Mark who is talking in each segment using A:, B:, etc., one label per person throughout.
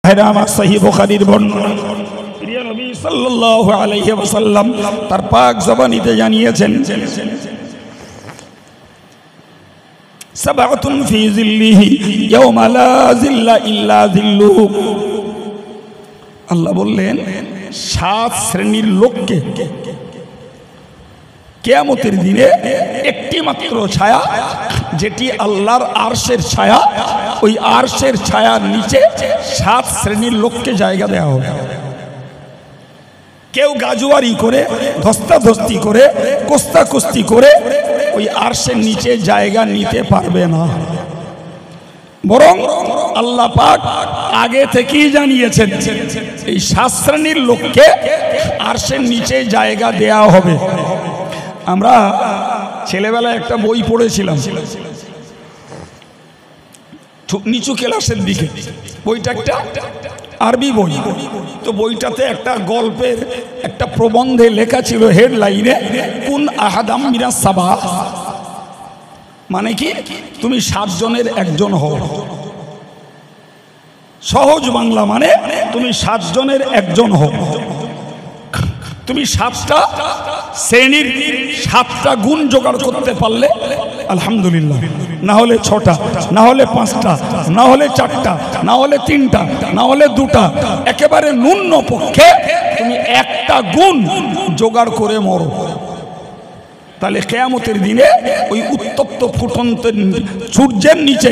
A: আমার সহিহ বুখারীর বর্ণনা প্রিয় নবী সাল্লাল্লাহু আলাইহি ওয়াসাল্লাম তার পাক জবানিতে জানিয়েছেন সাবআতুন ফি যিল্লিহি ইয়াওমা লা যিল্লা ইল্লা যিল্লুহু। আল্লাহ বললেন 7 শ্রেণীর লোককে কিয়ামতের দিনে একটি মাত্র ছায়া, যেটি আল্লাহর আরশের ছায়া, ওই আরশের ছায়ার নিচে 7 শ্রেণীর লোককে জায়গা দেওয়া হবে। কেউ গাজুয়ারি করে, ধস্তাধস্তি করে, কোস্তাকুস্তি করে ওই আরশের নিচে জায়গা নিতে পারবে না, বরং আল্লাহ পাক আগে থেকেই জানিয়েছেন এই 7 শ্রেণীর লোককে আরশের নিচে জায়গা দেওয়া হবে। আমরা ছেলেবেলায় একটা বই পড়েছিলাম নিচু ক্লাসের দিকে, বইটা একটা আরবি বই। তো বইটাতে একটা গল্পের একটা প্রবন্ধে লেখা ছিল হেডলাইনে, কুন আহাদাম মিনাস সাবা, মানে কি তুমি 7 জনের একজন হও। সহজ বাংলা মানে তুমি 7 জনের একজন হও। তুমি 7টা শ্রেণীর 7টা গুণ জোগাড় করতে পারলে আলহামদুলিল্লাহ, না হলে 6টা, না হলে 5টা, না হলে 4টা, না হলে 3টা, না হলে 2টা, একেবারে ন্যূন পক্ষে তুমি একটা গুণ জোগাড় করে মরো। তাহলে কিয়ামতের দিনে ওই উত্তপ্ত ফুটন্ত সূর্যের নিচে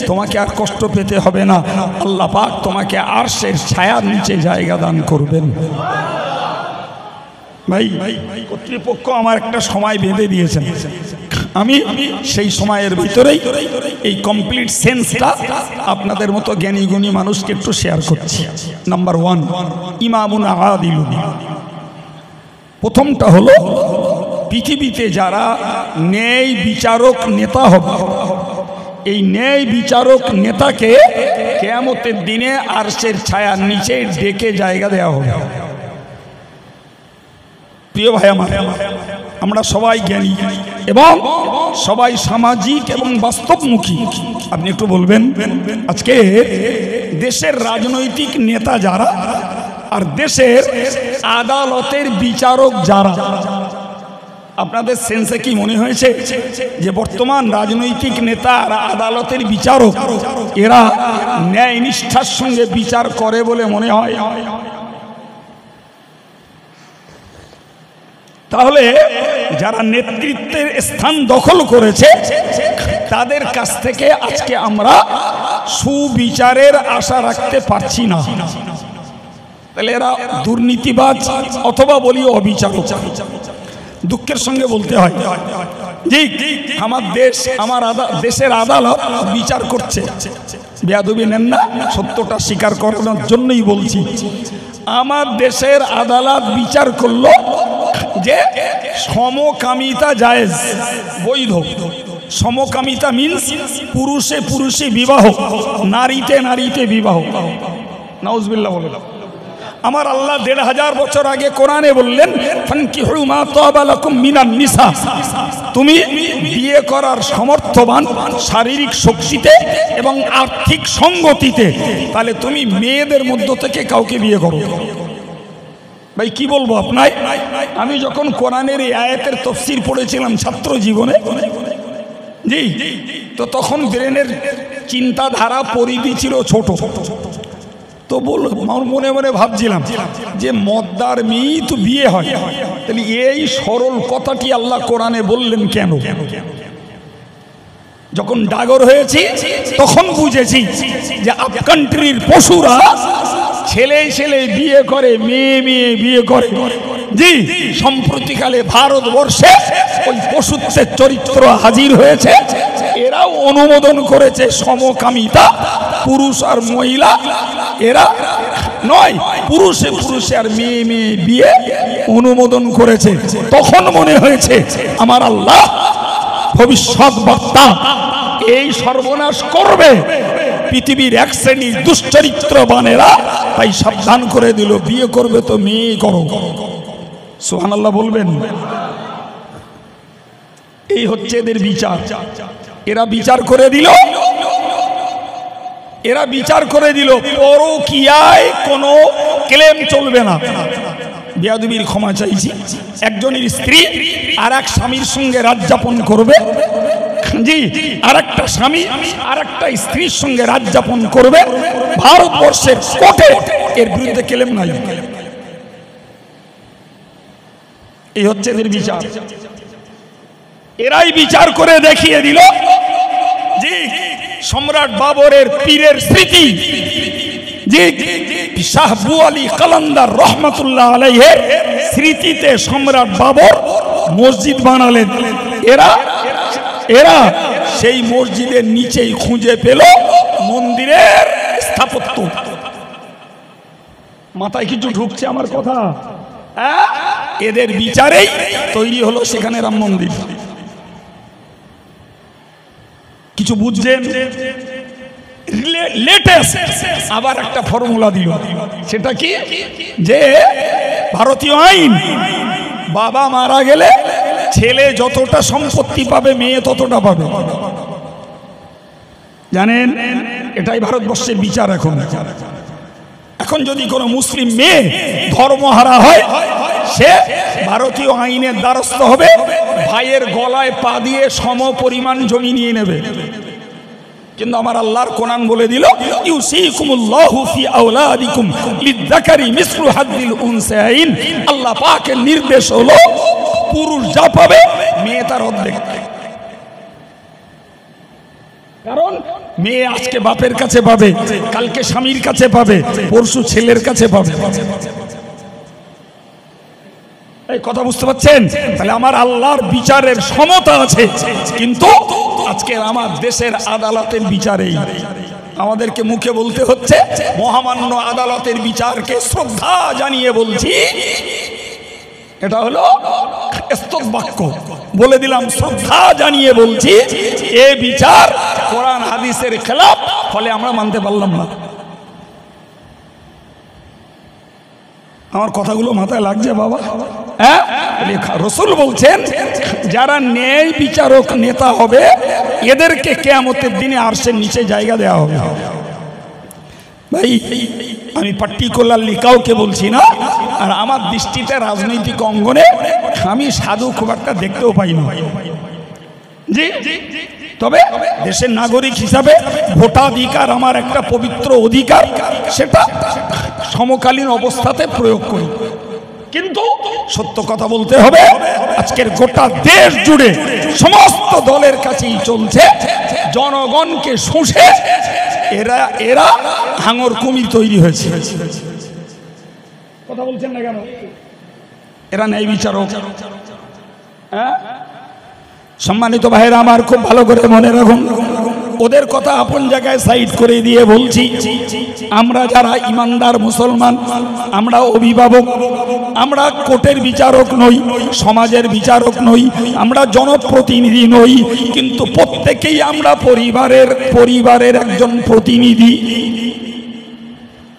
A: তোমাকে আর কষ্ট পেতে হবে না। আল্লাহ পাক তোমাকে আরশের ছায়ার নিচে জায়গা দান করবেন। ভাই, কর্তৃপক্ষ আমার একটা সময় বেঁধে দিয়েছেন, আমি সেই সময়ের ভিতরেই এই কমপ্লিট সেন্সটা আপনাদের মতো জ্ঞানী গুণী মানুষকে একটু শেয়ার করছি। নাম্বার 1, ইমামুন আদিলুন। প্রথমটা হলো পৃথিবীতে যারা ন্যায় বিচারক নেতা হবে, এই ন্যায় বিচারক নেতাকে কিয়ামতের দিনে আরশের ছায়ার নিচে ডেকে জায়গা দেওয়া হবে। প্রিয় ভাই আমার, আমরা সবাই জ্ঞানী এবং সবাই সামাজিক এবং বাস্তবমুখী। আপনি একটু বলবেন আজকে দেশের রাজনৈতিক নেতা যারা আর দেশের আদালতের বিচারক যারা, আপনাদের সেন্সে কি মনে হয়েছে যে বর্তমান রাজনৈতিক নেতা আর আদালতের বিচারক এরা ন্যায় নিষ্ঠার সঙ্গে বিচার করে বলে মনে হয়? তাহলে যারা নেতৃত্বের স্থান দখল করেছে তাদের কাছ থেকে আজকে আমরা সুবিচারের আশা রাখতে পারছি না। তাহলে এরা দুর্নীতিবাজ অথবা বলি অবিচারক। দুঃখের সঙ্গে বলতে হয়, জি আমার দেশ, আমার দেশের আদালত বিচার করছে। বেয়াদবি নেন না, সত্যটা স্বীকার করানোর জন্যই বলছি। আমার দেশের আদালত বিচার করলো যে সমকামিতা জায়েজ, বৈধ। সমকামিতা মিন্স পুরুষে পুরুষে বিবাহ, নারীতে নারীতে বিবাহ। নাউজুবিল্লাহ বলে। আমার আল্লাহ ১৫০০ বছর আগে কোরআনে বললেন, ফানকিহু মা তাবা লাকুম মিনান নিসা, তুমি বিয়ে করার সমর্থবান শারীরিক শক্তিতে এবং আর্থিক সঙ্গতিতে, তাহলে তুমি মেয়েদের মধ্য থেকে কাউকে বিয়ে করো। ভাই কি বলবো আপনায়, আমি যখন কোরআনের এই আয়াতের তাফসীর পড়েছিলাম ছাত্র জীবনে, জি, তো তখন ব্রেনের চিন্তাধারা পরিধি ছিল ছোট। তো মনে মনে ভাবছিলাম যে মদ্দার মেয়েই তো বিয়ে হয়, তাহলে এই সরল কথাটি আল্লাহ কোরআনে বললেন কেন? যখন ডাগর হয়েছি তখন বুঝেছি যে আপ কান্ট্রির পশুরা ছেলে ছেলে বিয়ে করে, মেয়ে মেয়ে বিয়ে করে। জি, সম্প্রতিকালে ভারতবর্ষে ওই পশুত্বের চরিত্র হাজির হয়েছে। এরাও অনুমোদন করেছে সমকামিতা, পুরুষ আর মহিলা এরা নয়, পুরুষে পুরুষে আর মেয়ে মেয়ে বিয়ে অনুমোদন করেছে। তখন মনে হয়েছে আমার আল্লাহ ভবিষ্যৎ বক্তা এই সর্বনাশ করবে পৃথিবীর এক শ্রেণীর দুশ্চরিত্রবানেরা, তাই সাবধান করে দিল, বিয়ে করবে তো মেয়ে করো। সুবহানাল্লাহ বলবেন। এই হচ্ছে এদের বিচার। এরা বিচার করে দিল, এরা বিচার করে দিল পরকীয়ায় কোনো ক্লেম চলবে না। বেয়াদবির ক্ষমা চাইছি। একজনের স্ত্রী আর এক স্বামীর সঙ্গে রাত যাপন করবে, জি, আর একটা স্বামী আর একটা স্ত্রীর সঙ্গে রাত যাপন করবে, ভারতবর্ষের কোর্টে এর বিরুদ্ধে ক্লেম নাই। এই হচ্ছে এদের বিচার। এরাই বিচার করে দেখিয়ে দিল জি সম্রাট বাবরের পীরের স্মৃতি, জি শাহ আবু আলী কালান্দার রহমাতুল্লাহ আলাইহির স্মৃতিতে সম্রাট বাবর মসজিদ বানালেন। এরা সেই মসজিদের নিচেই খুঁজে পেল মন্দিরের স্থাপত্য। মাথায় কিছু ঢুকছে আমার কথা? এদের বিচারেই তৈরি হলো সেখানে রাম মন্দির। কিছু বুঝছেন? লেটেস্ট আবার একটা ফর্মুলা দিল, সেটা কি যে ভারতীয় আইন বাবা মারা গেলে ছেলে যতটা সম্পত্তি পাবে মেয়ে ততটা পাবে। জানেন এটাই ভারতবর্ষের বিচার। এখন যদি কোনো মুসলিম মেয়ে ধর্মহারা হয় সে ভারতীয় আইনের দ্বারস্থ হবে, ভাইয়ের গলায় পা দিয়ে সম পরিমাণ জমি নিয়ে নেবে। কিন্তু আমার আল্লাহর কোরআন বলে দিল ইউসিকুমুল্লাহু ফি আওলাদিকুম লিযাকারি মিসলু হাদ্দিল উনসাইন। আল্লাহ পাকের নির্দেশ হলো পুরুষ যা পাবে মেয়ে তার অর্ধেক। কারণ মেয়ে আজকে বাপের কাছে পাবে, কালকে স্বামীর কাছে পাবে, পরশু ছেলের কাছে পাবে। এই কথা বুঝতে পারছেন? তাহলে আমার আল্লাহর বিচারের সমতা আছে, কিন্তু আজকে আমার দেশের আদালতের বিচারেই আমাদেরকে মুখে বলতে হচ্ছে মহামান্য আদালতের বিচারকে শ্রদ্ধা জানিয়ে বলছি। এটা হলো স্তব বাক্য, বলে দিলাম শ্রদ্ধা জানিয়ে বলছি এ বিচার কোরআন হাদিসের খেলাফ, ফলে আমরা মানতে পারলাম না। আমার কথাগুলো মাথায় লাগছে বাবা? হ্যাঁ, রসুল বলছেন যারা ন্যায় বিচারক নেতা হবে এদেরকে কিয়ামতের দিনে আরশের নিচে জায়গা দেওয়া হবে। ভাই আমি পার্টিকুলারলি কাউকে বলছি না, আর আমার দৃষ্টিতে রাজনৈতিক অঙ্গনে আমি সাধু খুব একটা দেখতেও পাই না। জি, তবে দেশের নাগরিক হিসাবে ভোটাধিকার আমার একটা পবিত্র অধিকার, সেটা সমকালীন অবস্থাতে প্রয়োগ করি। কিন্তু সত্য কথা বলতে হবে, আজকের গোটা দেশ জুড়ে সমস্ত দলের কাছেই চলছে জনগণকে শুষে এরা হাঙর কুমির তৈরি হয়েছে। কথা বলছেন না কেন? এরা ন্যায় বিচারক। হ্যাঁ, সম্মানিত ভাইরা আমার খুব ভালো করে মনে রাখুন, ওদের কথা আপন জায়গায় সাইড করে দিয়ে বলছি, আমরা যারা ইমানদার মুসলমান, আমরা অভিভাবক, আমরা কোর্টের বিচারক নই, সমাজের বিচারক নই, আমরা জনপ্রতিনিধি নই, কিন্তু প্রত্যেকেই আমরা পরিবারের একজন প্রতিনিধি।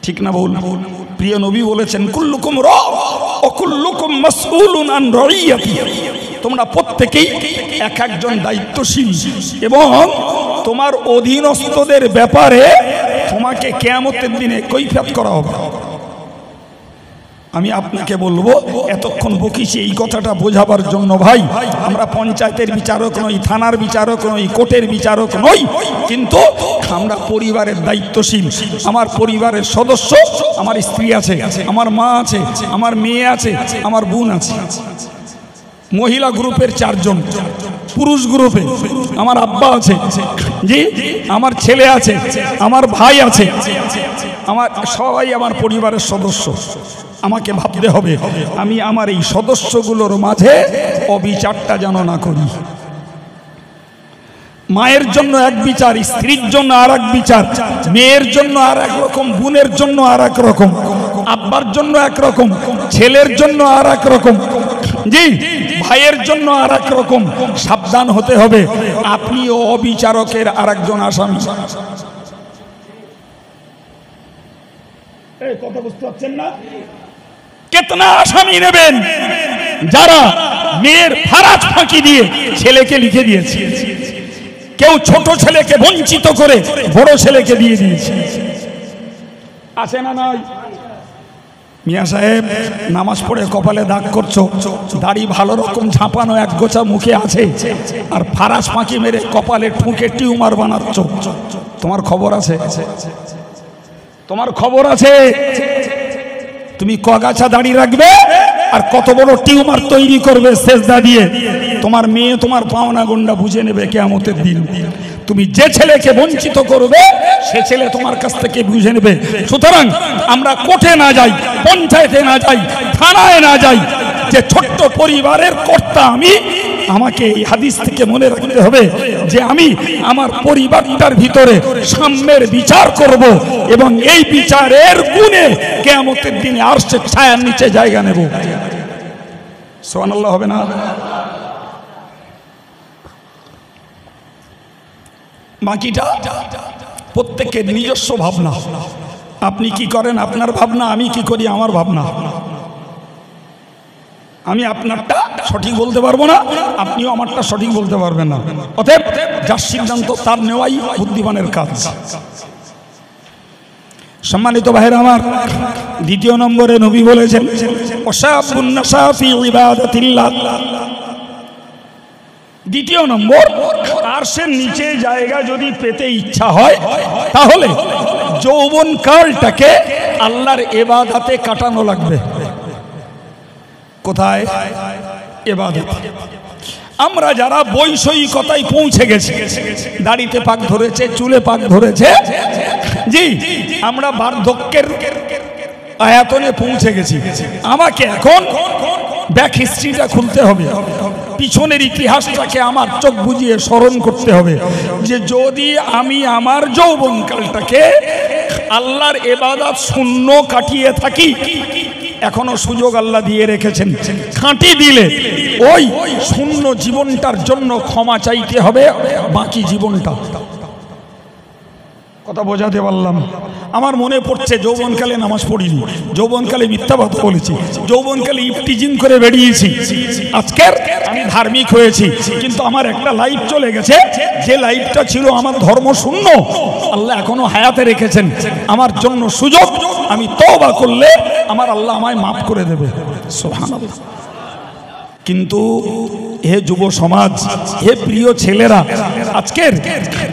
A: ঠিক না বল? প্রিয় নবী বলেছেন কুল্লুকুম রা ওয়া কুল্লুকুম মাসউলুন আন রাইয়াতি। তোমরা প্রত্যেকেই এক একজন দায়িত্বশীল এবং তোমার অধীনস্থদের ব্যাপারে তোমাকে কিয়ামতের দিনে কৈফিয়ত করা হবে। আমি আপনাকে বলবো, এতক্ষণ বকিছি এই কথাটা বোঝাবার জন্য ভাই, আমরা পঞ্চায়েতের বিচারক নই, থানার বিচারক নই, কোর্টের বিচারক নই, কিন্তু আমরা পরিবারের দায়িত্বশীল। আমার পরিবারের সদস্য, আমার স্ত্রী আছে, আমার মা আছে, আমার মেয়ে আছে, আমার বোন আছে। মহিলা গ্রুপের 4 জন, পুরুষ গ্রুপে আমার আব্বা আছে, জি আমার ছেলে আছে, আমার ভাই আছে, আমার সবাই আমার পরিবারের সদস্য। আমাকে ভাবতে হবে আমি আমার এই সদস্যগুলোর মাঝে অবিচারটা যেন না করি। মায়ের জন্য এক বিচার, স্ত্রীর জন্য আর এক বিচার, মেয়ের জন্য আর এক রকম, বোনের জন্য আর এক রকম, আব্বার জন্য এক রকম, ছেলের জন্য আর এক রকম, জি ভাইয়ের জন্য আর এক রকম। সাবধান হতে হবে, আপনিও অবিচারকের আর একজন আসামি। এই কথা বুঝতে পারছেন না? কেতনা আসামি নেবেন যারা মেয়ের ফারাজ ফাঁকি দিয়ে ছেলেকে লিখে দিয়েছে। কেউ ছোট ছেলেকে বঞ্চিত করে বড় ছেলেকে দিয়ে দিয়েছে। আছে না নাই? মিয়া সাহেব নামাজ পড়ে কপালে দাগ করছো, দাড়ি ভালো রকম ঝাঁপানো এক গোছা মুখে আছে, আর ফারাস পাঁকি মেরে কপালে ঠুকে টিউমার বানাচ্ছ। তোমার খবর আছে? তোমার খবর আছে? তুমি কগাছা দাড়ি রাখবে আর কত বড় টিউমার তৈরি করবে সেজদা দিয়ে। তোমার মেয়ে তোমার পাওনা গন্ডা বুঝে নেবে কিয়ামতের দিন। তুমি যে ছেলেকে বঞ্চিত করবে সে ছেলে তোমার কাছ থেকে বুঝে নেবে। সুতরাং আমরা কোর্টে না যাই, পঞ্চায়েতে না যাই, থানায় না যাই, যে ছোট্ট পরিবারের কর্তা আমি, আমাকে এই হাদিস থেকে মনে রাখতে হবে যে আমি আমার পরিবারটার ভিতরে সাম্যের বিচার করব এবং এই বিচারের গুণে কিয়ামতের দিনে আরশের ছায়ার নিচে জায়গা নেব। সুবহানাল্লাহ হবে না? বাকিটা প্রত্যেকের নিজস্ব ভাবনা। আপনি কি করেন আপনার ভাবনা, আমি কি করি আমার ভাবনা। আমি আপনারটা সঠিক বলতে পারবো না, আপনিও আমারটা সঠিক বলতে পারবেন না। অতএব যার সিদ্ধান্ত তার নেওয়াই বুদ্ধিমানের কাজ। সম্মানিত ভাইরা আমার, দ্বিতীয় নম্বরে নবী বলেছেন ওয়াশাবুন নাশা ফি ইবাদাতিল্লাহ। দ্বিতীয় নম্বর, আরশের নিচে জায়গা যদি পেতে ইচ্ছা হয় তাহলে যৌবন কালটাকে আল্লাহর ইবাদতে কাটানো লাগবে। কোথায়? ইবাদত। আমরা যারা বৈষয়িকতায় পৌঁছে গেছি, দাড়িতে পাক ধরেছে, চুলে পাক ধরেছে, জি আমরা বার্ধক্যের আয়াতনে পৌঁছে গেছি। আমাকে এখন ব্যাক হিস্ট্রিটা খুলতে হবে, পিছনের ইতিহাসটাকে আমার চোখ বুজিয়ে স্মরণ করতে হবে যে যদি আমি আমার যৌবনকালটাকে আল্লাহর ইবাদত শূন্য কাটিয়ে থাকি, এখনো সুযোগ আল্লাহ দিয়ে রেখেছেন, খাঁটি দিলে ওই শূন্য জীবনটার জন্য ক্ষমা চাইতে হবে বাকি জীবনটা। কথা বোঝাতে পারলাম? আমার মনে পড়ছে যৌবনকালে নামাজ পড়িনি, যৌবনকালে মিথ্যা কথা বলেছি, যৌবনকালে ইফটিজিং করে বেরিয়েছি। আজকের আমি ধার্মিক হয়েছি, কিন্তু আমার একটা লাইফ চলে গেছে, যে লাইফটা ছিল আমার ধর্ম শূন্য, আল্লাহ এখনো হায়াতে রেখেছেন আমার জন্য সুযোগ। আমি তওবা করলে আমার আল্লাহ আমায় মাফ করে দেবে। সুবহানাল্লাহ। কিন্তু হে যুব সমাজ, হে প্রিয় ছেলেরা, আজকের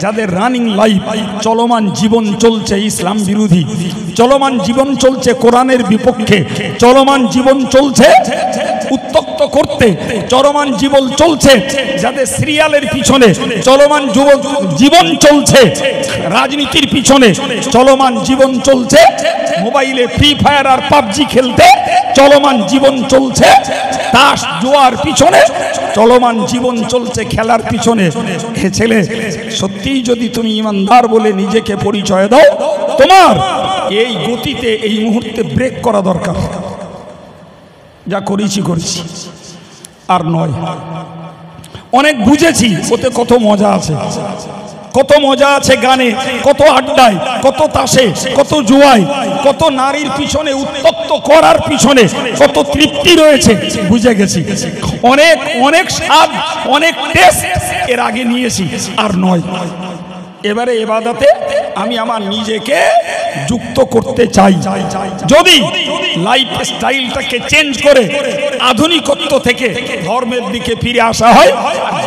A: যাদের রানিং লাইফ, চলমান জীবন চলছে ইসলাম বিরোধী, চলমান জীবন চলছে কোরআনের বিপক্ষে, চলমান জীবন চলছে উত্তক্ত করতে, চলমান জীবন চলছে যাদের সিরিয়ালের পিছনে, চলমান জীবন চলছে রাজনীতির পিছনে, চলমান জীবন চলছে মোবাইলে ফ্রি ফায়ার আর পাবজি খেলতে, চলমান জীবন চলছে তাস জুয়ার পিছনে, চলমান জীবন চলছে খেলার পিছনে। হে ছেলে, সত্যিই যদি তুমি ইমানদার বলে নিজেকে পরিচয় দাও, তোমার এই গতিতে এই মুহূর্তে ব্রেক করা দরকার। যা করেছি আর নয়। অনেক বুঝেছি, ওতে কত মজা আছে, কত মজা আছে গানে, কত আড্ডায়, কত তাসে, কত জুয়ায়, কত নারীর পিছনে উত্তক্ত করার পিছনে কত তৃপ্তি রয়েছে, বুঝে গেছি। অনেক অনেক স্বাদ, অনেক টেস্ট এর আগে নিয়েছি, আর নয়। এবারে ইবাদতে আমি আমার নিজেকে যুক্ত করতে চাই। যদি লাইফ স্টাইলটাকে চেঞ্জ করে আধুনিকত্ব থেকে ধর্মের দিকে ফিরে আসা হয়,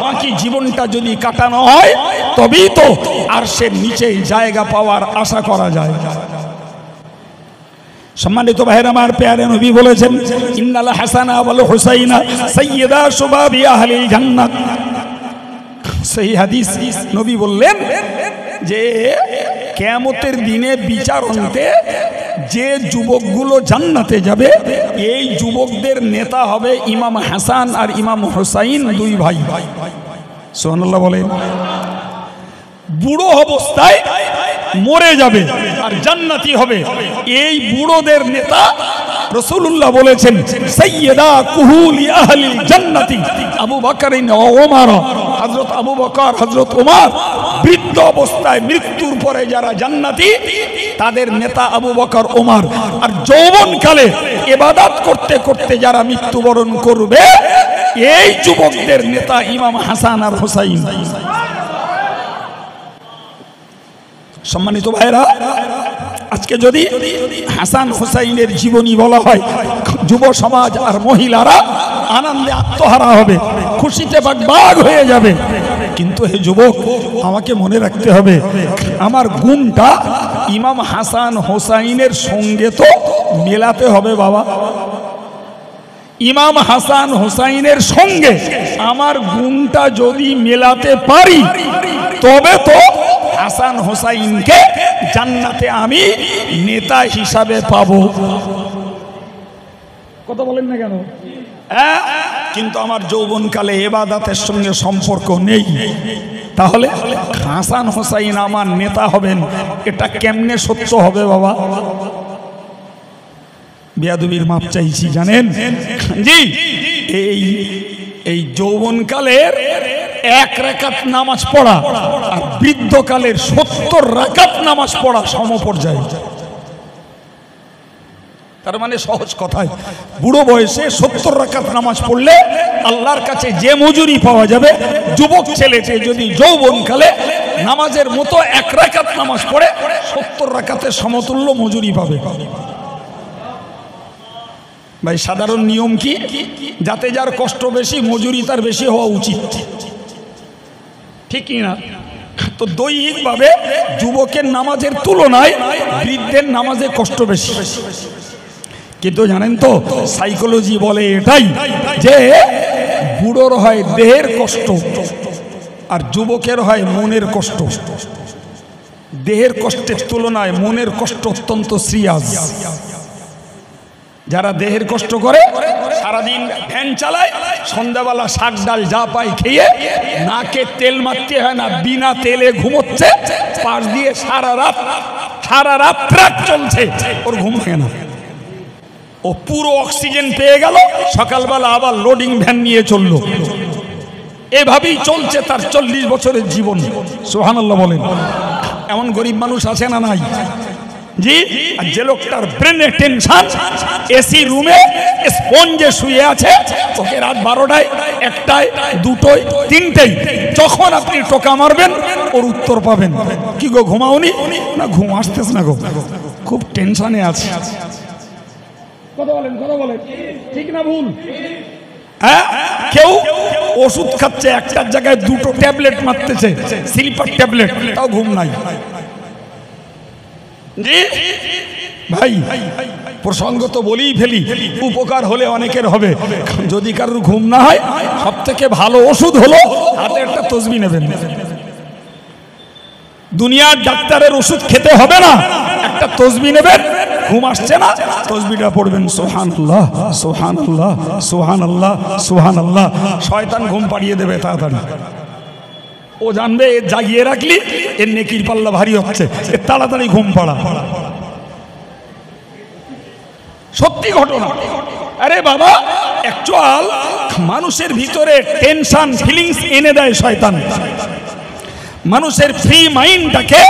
A: বাকি জীবনটা যদি কাটানো হয়, তবেই তো আরশের নিচে জায়গা পাওয়ার আশা করা যায়। সম্মানিত ভাইরা আমার, প্যারে নবী বলেছেন ইন্নাল হাসানা ওয়াল হুসাইনা সাইয়্যিদা শুবাবি আহলিল জান্নাত। সেই হাদিস নবী বললেন যে কিয়ামতের দিনে বিচার হতে যে যুবকগুলো জান্নাতে যাবে, এই যুবকদের নেতা হবে ইমাম হাসান আর ইমাম হুসাইন, দুই ভাই। সুবহানাল্লাহ বলেন। বুড়ো অবস্থায় মরে যাবে আর জান্নাতি হবে, এই বুড়োদের নেতা রাসূলুল্লাহ বলেছেন সাইয়্যিদা কুহুলি আহলিল জান্নাতি আবু বকর ও ওমর। হযরত আবু বকর, হযরত ওমর বৃদ্ধ অবস্থায় মৃত্যুর পরে যারা জান্নাতি, তাদের নেতা আবু বকর, ওমর। আর যৌবনকালে ইবাদত করতে করতে যারা মৃত্যুবরণ করবে, এই যুবকদের নেতা ইমাম হাসান আর হুসাইন। সম্মানিত ভাইরা, আজকে যদি হাসান হুসাইনের জীবনী বলা হয়, যুব সমাজ আর মহিলারা আনন্দে আত্মহারা হবে, খুশিতে বাগবাগ হয়ে যাবে। কিন্তু হে যুবক, আমাকে মনে রাখতে হবে, আমার গুণটা ইমাম হাসান হুসাইনের সঙ্গে তো মেলাতে হবে বাবা। ইমাম হাসান হুসাইনের সঙ্গে আমার গুণটা যদি মেলাতে পারি, তবে তো হাসান হুসাইনকে জান্নাতে আমি নেতা হিসাবে পাবো। কথা বলেন না কেন? কিন্তু আমার যৌবনকালে ইবাদতের সঙ্গে সম্পর্ক নেই, তাহলে হাসান হুসাইন আমার নেতা হবেন, এটা কেমনে সত্য হবে বাবা? বেয়াদবির মাপ চাইছি জানেন জি। এই যৌবনকালের 1 রাকাত নামাজ পড়া আর বৃদ্ধকালের 70 রাকাত নামাজ পড়া সমপর্যায়ে। তার মানে সহজ কথায়, বুড়ো বয়সে 70 রাকাত নামাজ পড়লে আল্লাহর কাছে যে মজুরি পাওয়া যাবে, যুবক ছেলেটি যদি যৌবনকালে নামাজের মতো 1 রাকাত নামাজ পড়ে 70 রাকাতের সমতুল্য মজুরি পাবে। ভাই, সাধারণ নিয়ম কি? যাতে যার কষ্ট বেশি, মজুরি তার বেশি হওয়া উচিত, ঠিক কি না? তো দৈহিকভাবে যুবকের নামাজের তুলনায় বৃদ্ধের নামাজে কষ্ট বেশি। কিন্তু জানেন তো, সাইকোলজি বলে এটাই যে বুড়োর হয় দেহের কষ্ট আর যুবকের হয় মনের কষ্ট। দেহের কষ্টের তুলনায় মনের কষ্ট অত্যন্ত সিরিয়াস। যারা দেহের কষ্ট করে, সারাদিন ফ্যান চালায়, সন্ধ্যাবেলা শাক ডাল যা পায় খেয়ে নাকে তেল মারতে হয় না, বিনা তেলে ঘুমোচ্ছে, পাশ দিয়ে সারা রাত ট্রাক চলছে, ওর ঘুম ভাঙে না। ও পুরো অক্সিজেন পেয়ে গেল, সকালবেলা আবার লোডিং ভ্যান নিয়ে চললো। এভাবেই চলছে তার 40 বছরের জীবন। সুবহানাল্লাহ বলেন। এমন গরিব মানুষ আছে না নাই? জি। আর যে লোকটার ব্রেনে টেনশন, এসি রুমে স্পঞ্জে শুয়ে আছে, ওকে রাত 12টায়, 1টায়, 2টোয়, 3টেই যখন আপনি টোকা মারবেন ওর উত্তর পাবেন। কি গো, ঘুমাওনি? না, ঘুম আসতেছে না গো, খুব টেনশনে আছে। কথা বলেন, ঠিক না ভুল? হ্যাঁ, কেউ ওষুধ খাচ্ছে, একটার জায়গায় 2টো ট্যাবলেট মারতেছে, স্লিপার ট্যাবলেট, তাও ঘুম নাই। জি ভাই, প্রসঙ্গ তো বলেই ফেলি, উপকার হলে অনেকের হবে। যদি কারোর ঘুম না হয়, সব থেকে ভালো ওষুধ হলো হাতে একটা তসবিহ নেবেন। দুনিয়ার ডাক্তারের ওষুধ খেতে হবে না, একটা তসবিহ নেবেন। ঘুম আসছে না, তসবিহটা পড়বেন, সুবহানাল্লাহ সুবহানাল্লাহ সুবহানাল্লাহ সুবহানাল্লাহ। শয়তান ঘুম পাড়িয়ে দেবে তাড়াতাড়ি। ও জানবে এ জাগিয়ে রাখলি এর নেকির পাল্লা ভারী হচ্ছে, এ তাড়াতাড়ি ঘুম পাড়া। সত্যি ঘটনা। আরে বাবা, অ্যাকচুয়াল মানুষের ভিতরে টেনশন ফিলিংস এনে দেয় শয়তান। মানুষের ফ্রি মাইন্ডটাকে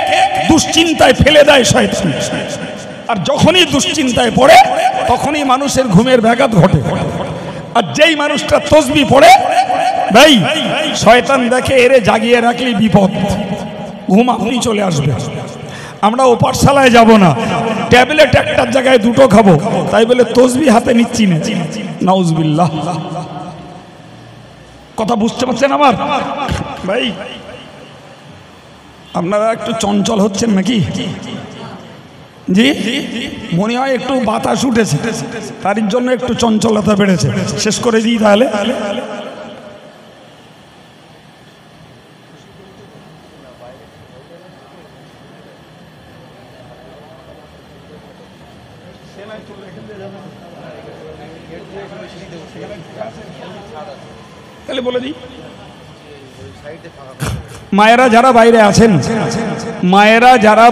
A: দুশ্চিন্তায় ফেলে দেয় শয়তান। আর যখনই দুশ্চিন্তায় পড়ে, তখনই মানুষের ঘুমের ব্যাঘাত ঘটে। আর যেই মানুষটা তসবিহ পড়ে, ভাই, শয়তান দেখে এরে জাগিয়ে রাখলে বিপদ, ঘুম আপনি চলে আসবে। আমরা ও পাঠশালায় যাব না, ট্যাবলেট একটার জায়গায় 2টো খাবো, তাই বলে তসবিহ হাতে নিচ্ছি না। নাউজুবিল্লাহ। কথা বুঝতে পারছেন আমার ভাই? আপনারা একটু চঞ্চল হচ্ছেন নাকি? জি, মনে হয় একটু বাতাস উঠেছে, তার জন্য একটু চঞ্চলতা বেড়েছে। শেষ করে দিই তাহলে। তাহলে বলে দিই, মায়েরা যারা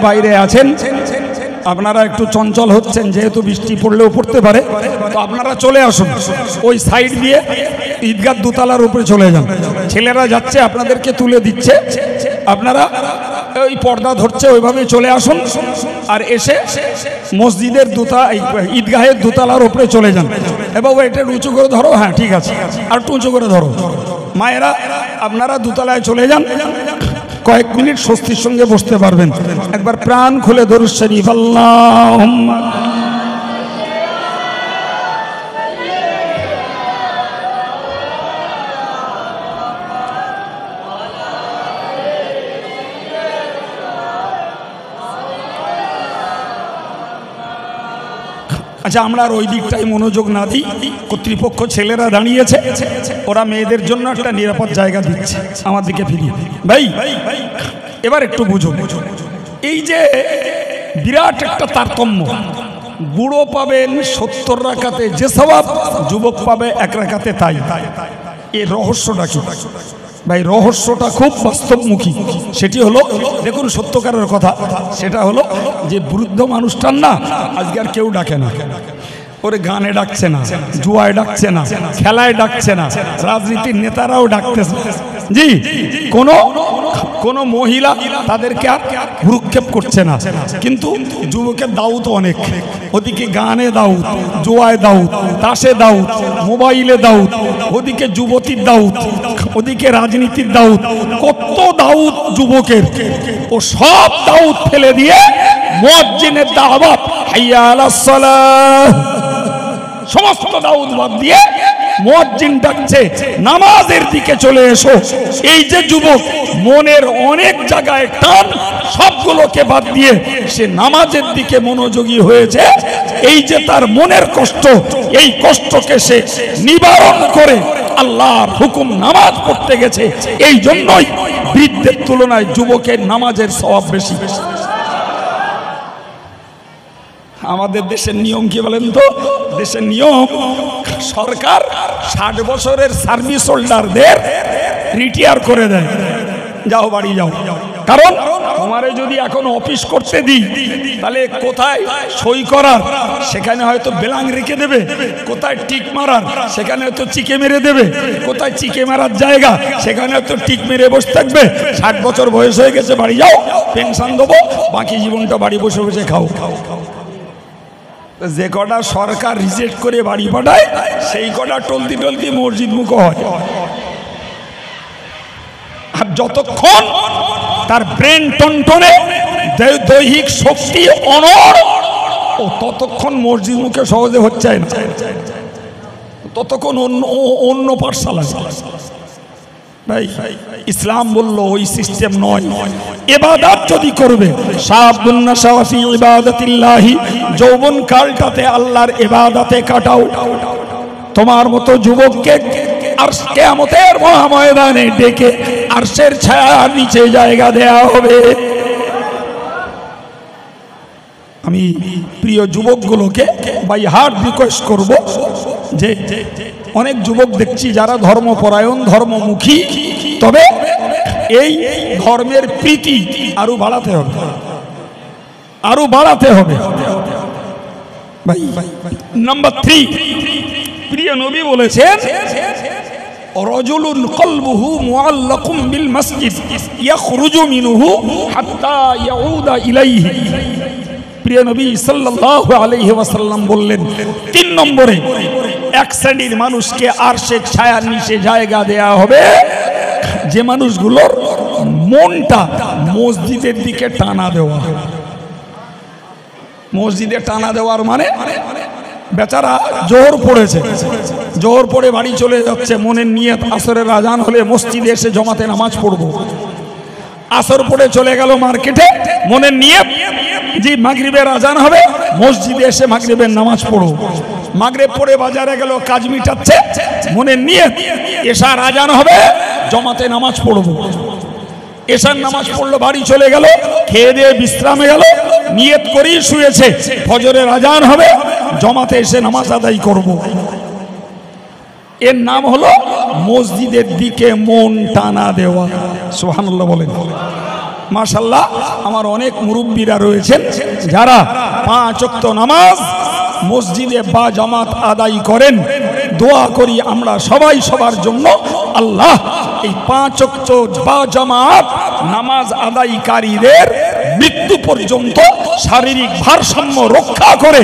A: বাইরে আছেন, আপনারা একটু চঞ্চল হচ্ছেন, যেহেতু বৃষ্টি পড়লেও পড়তে পারে, তো আপনারা চলে আসুন ওই সাইড দিয়ে, ঈদগাহ দোতলার উপরে চলে যান। ছেলেরা যাচ্ছে, আপনাদেরকে তুলে দিচ্ছে, আপনারা ওই পর্দা ধরছে, ওইভাবে চলে আসুন। আর এসে মসজিদের ঈদগাহের দোতলার উপরে চলে যান। এবার এটা উঁচু করে ধরো, হ্যাঁ ঠিক আছে, আর একটু উঁচু করে ধরো। মায়েরা আপনারা দোতলায় চলে যান, কয়েক মিনিট স্বস্তির সঙ্গে বসতে পারবেন। একবার প্রাণ খুলে দরুদ শরীফ আল্লাহুম্মা। আচ্ছা, আমরা আর ওই দিকটাই মনোযোগ না দিই। কর্তৃপক্ষ ছেলেরা দাঁড়িয়েছে, ওরা মেয়েদের জন্য একটা নিরাপদ জায়গা দিচ্ছে। আমার দিকে ফিরি ভাই, এবার একটু বুঝো। এই যে বিরাট একটা তারতম্য, বুড়ো পাবেন 70 রাকাতে যে সওয়াব, যুবক পাবে 1 রাকাতে তাই। এই রহস্যটা কি ভাই? রহস্যটা খুব বাস্তবমুখী। সেটি হলো, দেখুন সত্যকারের কথা, সেটা হলো যে বৃদ্ধ মানুষটার না আজকে আর কেউ ডাকে না। ওরে গানে ডাকছে না, জুয়ায় ডাকছে না, খেলায় ডাকছে না, রাজনীতির নেতারাও ডাকতেছে জি, কোনো মহিলা তাদেরকে আর ভ্রুক্ষেপ করছে না। কিন্তু যুবকের দাউত অনেক, ওদিকে গানে দাউত, জুয়ায় দাউত, তাসে দাউত, মোবাইলে দাউত, ওদিকে যুবতীর দাউত, ওদিকে রাজনীতির দাউত, কত দাউত যুবকের। ও সব দাউত ফেলে দিয়ে মুয়াজ্জিনের দাওয়াত, হাইয়া আলাস সালাহ, সমস্ত দাউদ বাদ দিয়ে মুয়াজ্জিন ডাকছে নামাজের দিকে চলে এসো। এই যে যুবক মনের অনেক জায়গায় টান, সবগুলোকে বাদ দিয়ে সে নামাজের দিকে মনোযোগী হয়েছে। এই যে তার মনের কষ্ট, এই কষ্টকে সে নিবারণ করে আল্লাহর হুকুম নামাজ পড়তে গেছে। এই জন্যই বৃদ্ধের তুলনায় যুবকের নামাজের সওয়াব বেশি। আমাদের দেশের নিয়ম কি বলেন তো? দেশের নিয়ম, সরকার 60 বছরের সার্ভিস হোল্ডারদের রিটায়ার করে দেয়, যাও বাড়ি যাও। কারণ তোমারে যদি এখন অফিস করতে দিই, তাহলে কোথায় সই করার সেখানে হয়তো বেলাং রেখে দেবে, কোথায় টিক মারার সেখানে হয়তো চিকে মেরে দেবে, কোথায় চিকে মারার জায়গা সেখানে হয়তো টিক মেরে বসে থাকবে। 60 বছর বয়স হয়ে গেছে, বাড়ি যাও, পেনশন দেবো, বাকি জীবনটা বাড়ি বসে বসে খাও। যে কটা সরকার রিজেক্ট করে বাড়ি পাঠায়, সেই কটা টলতি টলতি মসজিদ মুখ হয়। আর যতক্ষণ তার ব্রেন টনটনে, দৈহিক শক্তি অনড়, ও ততক্ষণ মসজিদ মুখে সহজে হচ্ছে না, ততক্ষণ অন্য পাঠশালা। ভাই ইসলাম বলল ওই সিস্টেম নয়। ইবাদত যদি করবে, শাবুন নাশা ফি ইবাদাতিল্লাহি, যৌবন কালটাতে আল্লাহর ইবাদতে কাটাও। তোমার মতো যুবককে আর কিয়ামতের মহাময়দানে ডেকে আরশের ছায়ার নিচে জায়গা দেয়া হবে। আমি প্রিয় যুবকগুলোকে বাই হার্ট রিকোয়েস্ট করব যে অনেক যুবক দেখছি যারা ধর্মপরায়ণ, ধর্মমুখী, তবে এই ধর্মের প্রীতি আরো বাড়াতে হবে, আরো বাড়াতে হবে। ভাই নাম্বার 3, প্রিয় নবী বলেছেন, রাজুলুন কলবুহু মুআল্লাকুম বিল মসজিদ ইয়াখরুজু মিনহু হাত্তা ইয়াউদা ইলাইহি। প্রিয় নবী সাল্লাল্লাহু আলাইহি ওয়াসাল্লাম বললেন, 3 নম্বরে এক শ্রেণীর মানুষকে আরশের ছায়ার নিচে জায়গা দেয়া হবে, যে মানুষগুলোর মনটা মসজিদের দিকে টানা দেওয়া। মসজিদে টানা দেওয়ার মানে, বেচারা জোহর পড়েছে, জোহর পড়ে বাড়ি চলে যাচ্ছে, মনের নিয়ত আসরের আজান হলে মসজিদে এসে জমাতে নামাজ পড়বো। আসর পড়ে চলে গেল মার্কেটে, মনের নিয়ত যে মাগরিবের আজান হবে, মসজিদে এসে মাগরিবের নামাজ পড়ো। মাগরিব পড়ে বাজারে গেল, কাজ মিটাচ্ছে, মনের নিয়ত এশার আজান হবে, জমাতে নামাজ পড়বো। এশার নামাজ পড়লো, বাড়ি চলে গেল, খেয়ে দিয়ে বিশ্রামে গেল, নিয়ত করেই শুয়েছে, ফজরের আজান হবে, জমাতে এসে নামাজ আদায় করব। এর নাম হলো মসজিদের দিকে মন টানা দেওয়া। সুবহানাল্লাহ বলেন। মাশাআল্লাহ, আমার অনেক মুরব্বীরা রয়েছেন যারা 5 ওয়াক্ত নামাজ মসজিদে বা জামাত আদায় করেন। দোয়া করি আমরা সবাই সবার জন্য, আল্লাহ এই 5 ওয়াক্ত বা জামাত নামাজ আদায়কারীদের মৃত্যু পর্যন্ত শারীরিক ভারসাম্য রক্ষা করে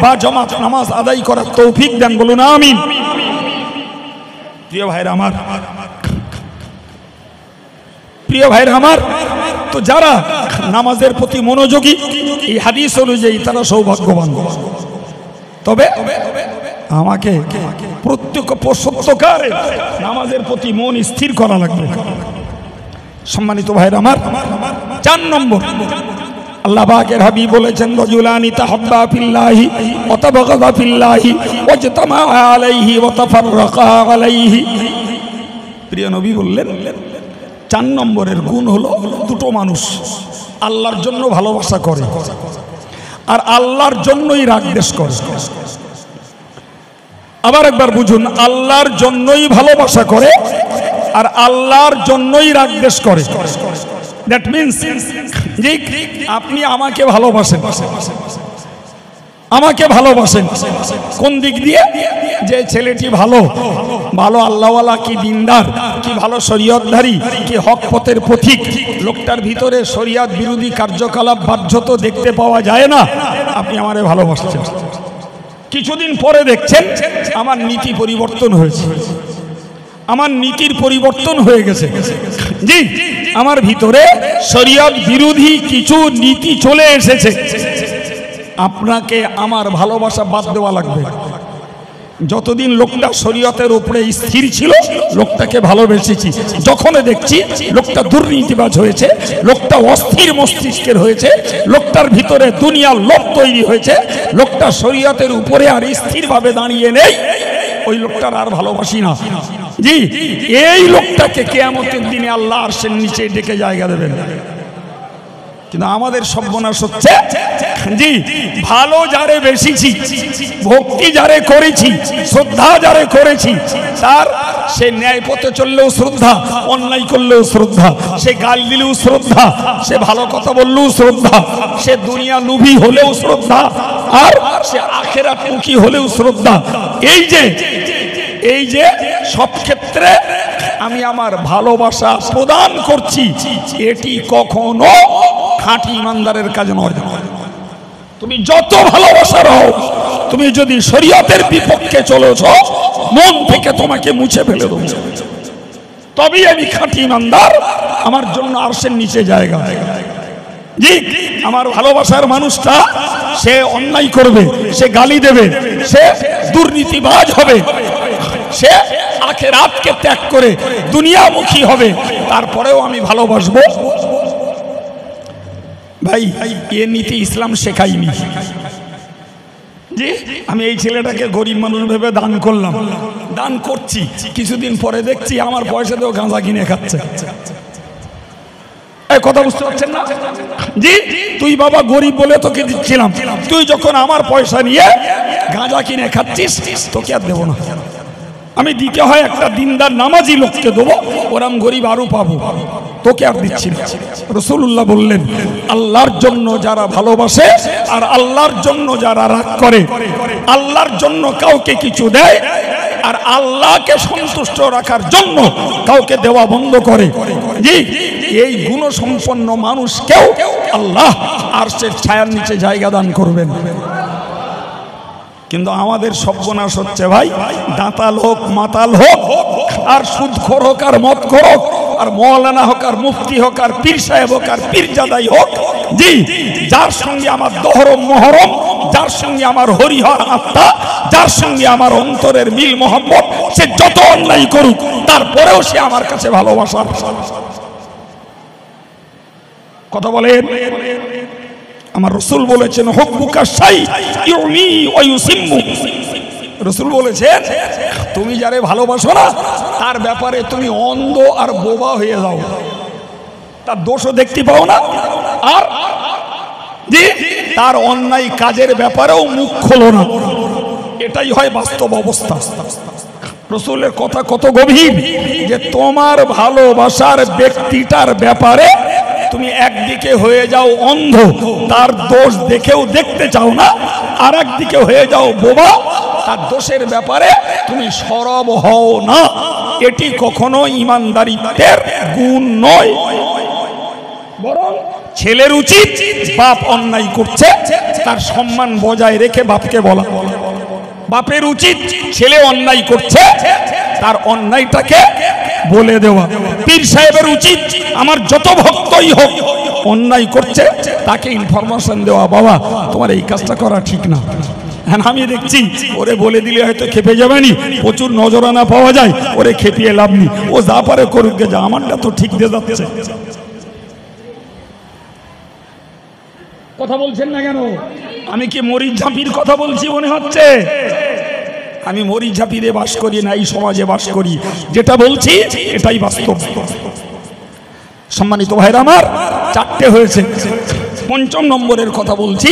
A: বা জামাত নামাজ আদায় করার তৌফিক দেন, বলুন আমিন। প্রিয় ভাইরা আমার, প্রিয় ভাইরা আমার, তো যারা নামাজের প্রতি মনোযোগী এই হাদিস অনুযায়ী তারা সৌভাগ্যবান। তবে আমাকে প্রত্যেক সত্যকারে নামাজের প্রতি মন স্থির করা লাগবে। সম্মানিত ভাইরা আমার, 4 নম্বর আল্লাহ পাকের হাবিব বলেছেন, রাজুলানি তাহাব্বা ফিল্লাহি ওয়া তাবাগাদা ফিল্লাহি ওয়াজতামা আলাইহি ওয়া তাফাররাকা আলাইহি। প্রিয় নবী বললেন 4 নম্বরের গুণ হলো দুটো মানুষ আল্লাহর জন্য ভালোবাসা করে আর আল্লাহর জন্যই রাগ দেশ করে। আবার একবার বুঝুন, আল্লাহর জন্যই ভালোবাসা করে আর আল্লাহর জন্যই রাগ দেশ করে। দ্যাট মিন্স যে আপনি আমাকে ভালোবাসেন, আমাকে ভালোবাসেন কোন দিক দিয়ে? যে ছেলেটি ভালো ভালো আল্লাহওয়ালা, কি দিনদার, কি ভালো শরীয়তধারী, কি হক পথের পথিক, লোকটার ভিতরে শরীয়ত বিরোধী কার্যকলাপ বাহ্যত দেখতে পাওয়া যায় না, আপনি আমারে ভালোবাসছেন। কিছুদিন পরে দেখছেন আমার নীতি পরিবর্তন হয়েছে, আমার নীতির পরিবর্তন হয়ে গেছে, জি আমার ভিতরে শরীয়ত বিরোধী কিছু নীতি চলে এসেছে। আপনাকে আমার ভালোবাসা বাদ দেওয়া লাগবে। যতদিন লোকটা শরীয়তের উপরে স্থির ছিল লোকটাকে ভালোবেসেছি, যখন দেখছি লোকটা দুর্নীতিবাজ হয়েছে, লোকটা অস্থির মস্তিষ্কের হয়েছে, লোকটার ভিতরে দুনিয়ার লোভ তৈরি হয়েছে, লোকটা শরীয়তের উপরে আর স্থিরভাবে দাঁড়িয়ে নেই, ওই লোকটার আর ভালোবাসি না। জি এই লোকটাকে কিয়ামতের দিনে আল্লাহ আরশের নিচে ডেকে জায়গা দেবেন। কিন্তু আমাদের সর্বনাশ হচ্ছে, জি ভালো যারে বেশিছি, ভক্তি যারে করেছি, শ্রদ্ধা যারে করেছি, তার সে ন্যায় পথে চললেও শ্রদ্ধা, অন্যায় করলেও শ্রদ্ধা, সে গাল দিলেও শ্রদ্ধা, সে ভালো কথা বললেও শ্রদ্ধা, সে দুনিয়া লোভী হলেও শ্রদ্ধা, আর সে আখিরাতমুখী হলেও শ্রদ্ধা। এই যে সব ক্ষেত্রে আমি আমার ভালোবাসা প্রদান করছি, এটি কখনো খাঁটি ইমানদারের কাজ নয়। তুমি যত ভালোবাসার হও, তুমি যদি শরীয়তের বিপক্ষে চলেছ, মন থেকে তোমাকে মুছে ফেলে দেব, তবেই আমি খাঁটি ইমানদার, আমার জন্য আরশের নিচে জায়গা। জি আমার ভালোবাসার মানুষটা সে অন্যায় করবে, সে গালি দেবে, সে দুর্নীতিবাজ হবে, সে আখিরাতকে ত্যাগ করে দুনিয়ামুখী হবে, তারপরেও আমি ভালোবাসবো। ভাই এ নীতি ইসলাম শেখায়নি। জি আমি এই ছেলেটাকে গরিব মানুষ ভেবে দান করলাম, দান করছি, কিছুদিন পরে দেখছি আমার পয়সা দিয়েও গাঁজা কিনে খাচ্ছে। কথা বুঝতে পারছেন না? জি তুই বাবা গরিব বলে তোকে দিচ্ছিলাম, তুই যখন আমার পয়সা নিয়ে গাঁজা কিনে খাচ্ছিস, তোকে আর দেবো না। আমি দিতে হয় একটা দিনদার নামাজি লোককে দেবো, ওরম গরিব আরো পাবো, তোকে আর দিচ্ছি না। রাসূলুল্লাহ বললেন, আল্লাহর জন্য যারা ভালোবাসে আর আল্লাহর জন্য যারা রাগ করে, আল্লাহর জন্য কাউকে কিছু দেয় আর আল্লাহকে সন্তুষ্ট রাখার জন্য কাউকে দেওয়া বন্ধ করে, জি এই গুণসম্পন্ন মানুষকেও আল্লাহ আরশের ছায়ার নিচে জায়গা দান করবেন। কিন্তু আমাদের সর্বনাশ হচ্ছে ভাই, দাঁতাল হোক, মাতাল হোক, আর সুদখোর হোক, আর মদখোর হোক, আর মৌলানা হোক, আর মুফতি হোক, আর পীর সাহেব হোক, আর পীরজাদাই হোক, জি যার সঙ্গে আমার দহরম মহরম, যার সঙ্গে আমার হরিহর আত্মা, যার সঙ্গে আমার অন্তরের মিল মোহাম্মত, সে যত অন্যায় করুক তারপরেও সে আমার কাছে ভালোবাসার কথা বলেন। আমার রাসূল বলেছেন, হুব্বুকা শাই ইউনি ওয়া ইউসিম্মু। রাসূল বলেছেন, তুমি যারে ভালোবাসো না তার ব্যাপারে তুমি অন্ধ আর বোবা হয়ে যাও, তার দোষও দেখতে পাও না, আর তার অন্যায় কাজের ব্যাপারেও মুখ খোলো না। এটাই হয় বাস্তব অবস্থা। রাসূলের কথা কত গভীর, যে তোমার ভালোবাসার ব্যক্তিটার ব্যাপারে তুমি একদিকে হয়ে যাও অন্ধ, তার দোষ দেখেও দেখতে চাও না, আর একদিকে হয়ে যাও বোবা, তার দোষের ব্যাপারে তুমি সরব হও না। এটি কখনো ইমানদারিত্বের গুণ নয়। বরং ছেলের উচিত বাপ অন্যায় করছে তার সম্মান বজায় রেখে বাপকে বলা, বাপের উচিত ছেলে অন্যায় করছে তার অন্যায়টাকে বলে দেওয়া। পীর সাহেবের উচিত আমার যত ভক্তই হোক অন্যায় করছে তাকে ইনফরমেশন দেওয়া, বাবা তোমার এই কাজটা করা ঠিক না। হ্যাঁ, আমি দেখছি ওরে বলে দিলে হয়তো খেপে যাবে নি, প্রচুর নজরানা পাওয়া যায়, ওরে খেপিয়ে লাভ নি, ও যা পারে করুক, যা আমারটা তো ঠিক দিয়ে যাচ্ছে। কথা বলছেন না কেন? আমি কি মরিচ ঝাঁপির কথা বলছি মনে হচ্ছে? আমি মরিচ ঝাঁপিরে বাস করি না, এই সমাজে বাস করি, যেটা বলছি এটাই বাস্তব। সম্মানিত ভাইরা আমার, 4টে হয়েছে, 5ম নম্বরের কথা বলছি,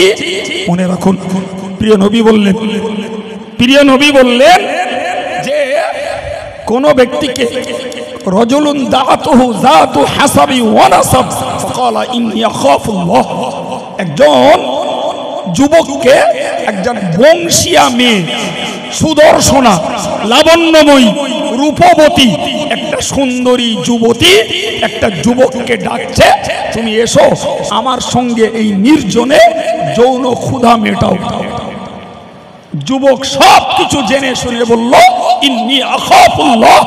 A: মনে রাখুন। প্রিয় নবী বললেন যে কোন ব্যক্তিকে রজুলুন দাআতুহু যাতু হাসাবি ওয়া নাসাব ফাকালা ইন্নী আখাফুল্লাহ, একজন যুবককে একজন বংশীয়া মেয়ে, সুদর্শনা, লাবণ্যময়ী, রূপবতী একটা সুন্দরী যুবতী একটা যুবককে ডাকছে, তুমি এসো আমার সঙ্গে এই নির্জনে যৌন ক্ষুধা মেটাও। যুবক সব কিছু জেনে শুনে বলল, ইন্নী আখাফুল্লাহ,